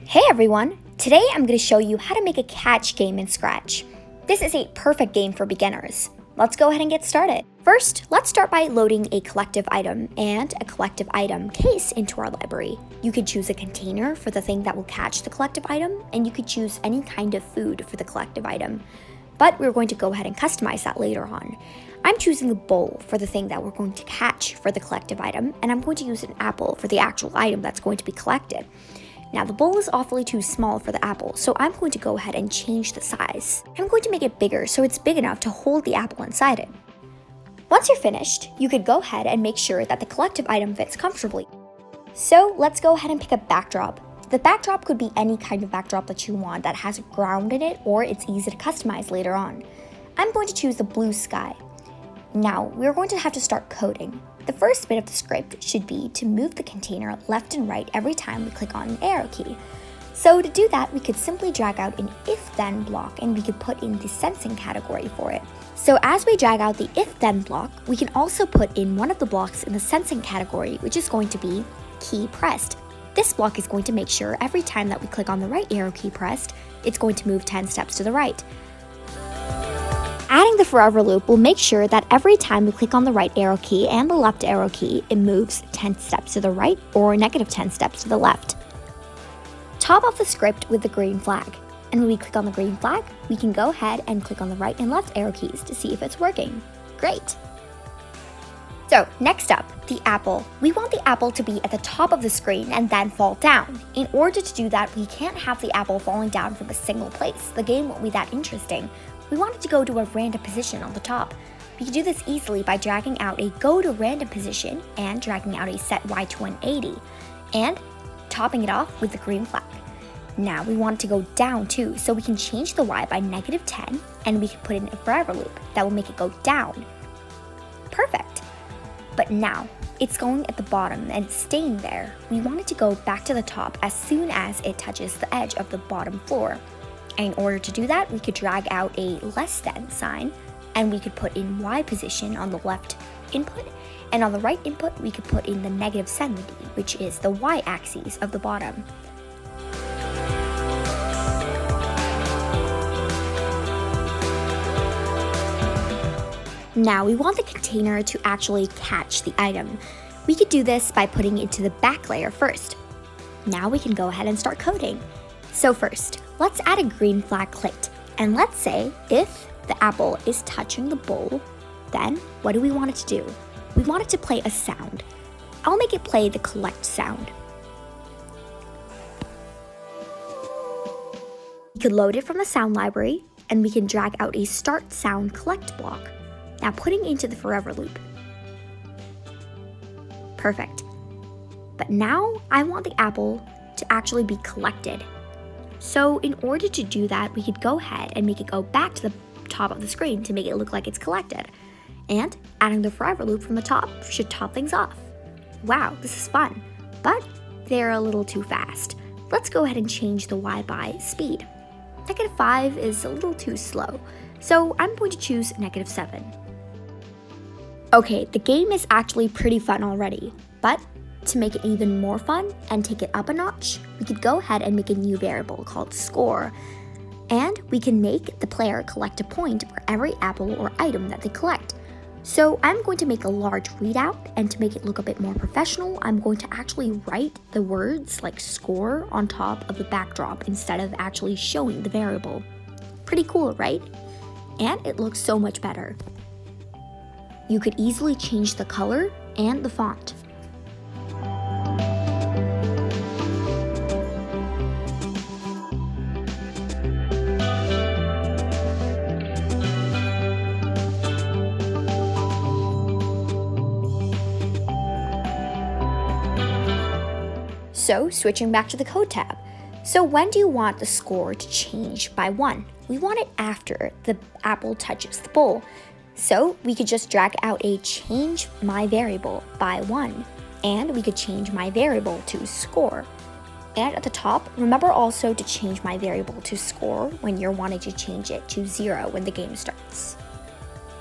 Hey everyone! Today I'm going to show you how to make a catch game in Scratch. This is a perfect game for beginners. Let's go ahead and get started. First, let's start by loading a collective item and a collective item case into our library. You could choose a container for the thing that will catch the collective item, and you could choose any kind of food for the collective item. But we're going to go ahead and customize that later on. I'm choosing a bowl for the thing that we're going to catch for the collective item, and I'm going to use an apple for the actual item that's going to be collected. Now the bowl is awfully too small for the apple, so I'm going to go ahead and change the size. I'm going to make it bigger so it's big enough to hold the apple inside it. Once you're finished, you could go ahead and make sure that the collective item fits comfortably. So let's go ahead and pick a backdrop. The backdrop could be any kind of backdrop that you want that has a ground in it, or it's easy to customize later on. I'm going to choose the blue sky. Now we're going to have to start coding. The first bit of the script should be to move the container left and right every time we click on an arrow key. So to do that, we could simply drag out an if-then block and we could put in the sensing category for it. So as we drag out the if-then block, we can also put in one of the blocks in the sensing category, which is going to be key pressed. This block is going to make sure every time that we click on the right arrow key pressed, it's going to move 10 steps to the right. Adding the forever loop will make sure that every time we click on the right arrow key and the left arrow key, it moves 10 steps to the right or negative 10 steps to the left. Top off the script with the green flag. And when we click on the green flag, we can go ahead and click on the right and left arrow keys to see if it's working. Great! So next up, the apple. We want the apple to be at the top of the screen and then fall down. In order to do that, we can't have the apple falling down from a single place. The game won't be that interesting. We want it to go to a random position on the top. We can do this easily by dragging out a go to random position and dragging out a set Y to 180 and topping it off with the green flag. Now we want it to go down too, so we can change the Y by -10 and we can put in a forever loop that will make it go down. Perfect. But now it's going at the bottom and it's staying there. We want it to go back to the top as soon as it touches the edge of the bottom floor. And in order to do that, we could drag out a less than sign and we could put in Y position on the left input, and on the right input we could put in the -70, which is the Y axis of the bottom. Now we want the container to actually catch the item. We could do this by putting it into the back layer first. Now we can go ahead and start coding. So first, let's add a green flag clicked, and let's say if the apple is touching the bowl, then what do we want it to do? We want it to play a sound. I'll make it play the collect sound. We could load it from the sound library, and we can drag out a start sound collect block. Now putting into the forever loop. Perfect. But now I want the apple to actually be collected. So in order to do that, we could go ahead and make it go back to the top of the screen to make it look like it's collected. And adding the forever loop from the top should top things off. Wow, this is fun, but they're a little too fast. Let's go ahead and change the Y by speed. -5 is a little too slow, so I'm going to choose -7. Okay, the game is actually pretty fun already, but to make it even more fun and take it up a notch, we could go ahead and make a new variable called score. And we can make the player collect a point for every apple or item that they collect. So I'm going to make a large readout, and to make it look a bit more professional, I'm going to actually write the words like score on top of the backdrop instead of actually showing the variable. Pretty cool, right? And it looks so much better. You could easily change the color and the font. So switching back to the code tab. So when do you want the score to change by 1? We want it after the apple touches the bowl. So we could just drag out a change my variable by 1, and we could change my variable to score. And at the top, remember also to change my variable to score when you're wanting to change it to 0 when the game starts.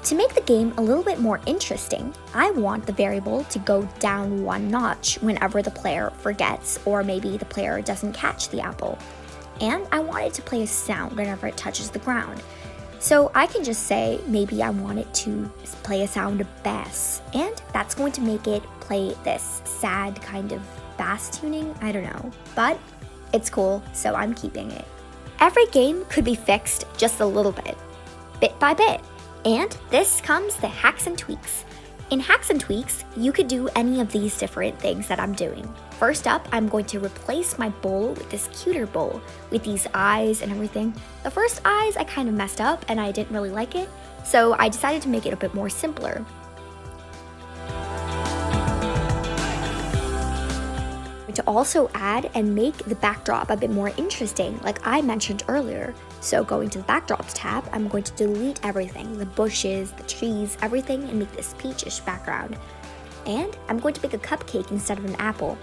To make the game a little bit more interesting, I want the variable to go down one notch whenever the player forgets or maybe the player doesn't catch the apple. And I want it to play a sound whenever it touches the ground. So I can just say maybe I want it to play a sound of bass, and that's going to make it play this sad kind of bass tuning, I don't know, but it's cool, so I'm keeping it. Every game could be fixed just a little bit by bit, and this comes the hacks and tweaks. In hacks and tweaks, you could do any of these different things that I'm doing. First up, I'm going to replace my bowl with this cuter bowl with these eyes and everything. The first eyes I kind of messed up and I didn't really like it, so I decided to make it a bit more simpler. To also add and make the backdrop a bit more interesting, like I mentioned earlier. So going to the backdrops tab, I'm going to delete everything, the bushes, the trees, everything, and make this peachish background. And I'm going to make a cupcake instead of an apple.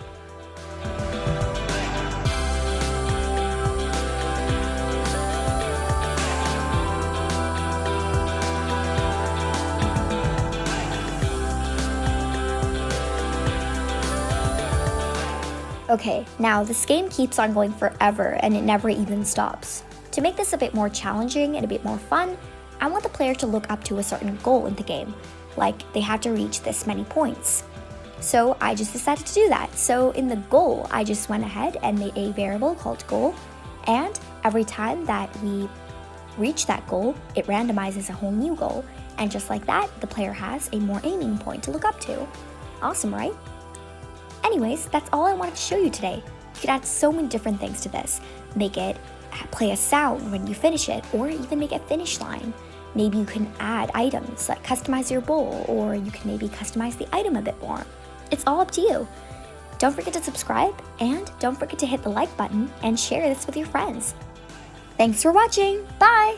Okay, now this game keeps on going forever and it never even stops. To make this a bit more challenging and a bit more fun, I want the player to look up to a certain goal in the game, like they have to reach this many points. So I just decided to do that. So in the goal, I just went ahead and made a variable called goal, and every time that we reach that goal, it randomizes a whole new goal, and just like that, the player has a more aiming point to look up to. Awesome, right? Anyways, that's all I wanted to show you today. You could add so many different things to this. Make it play a sound when you finish it, or even make a finish line. Maybe you can add items, like customize your bowl, or you can maybe customize the item a bit more. It's all up to you. Don't forget to subscribe, and don't forget to hit the like button and share this with your friends. Thanks for watching. Bye!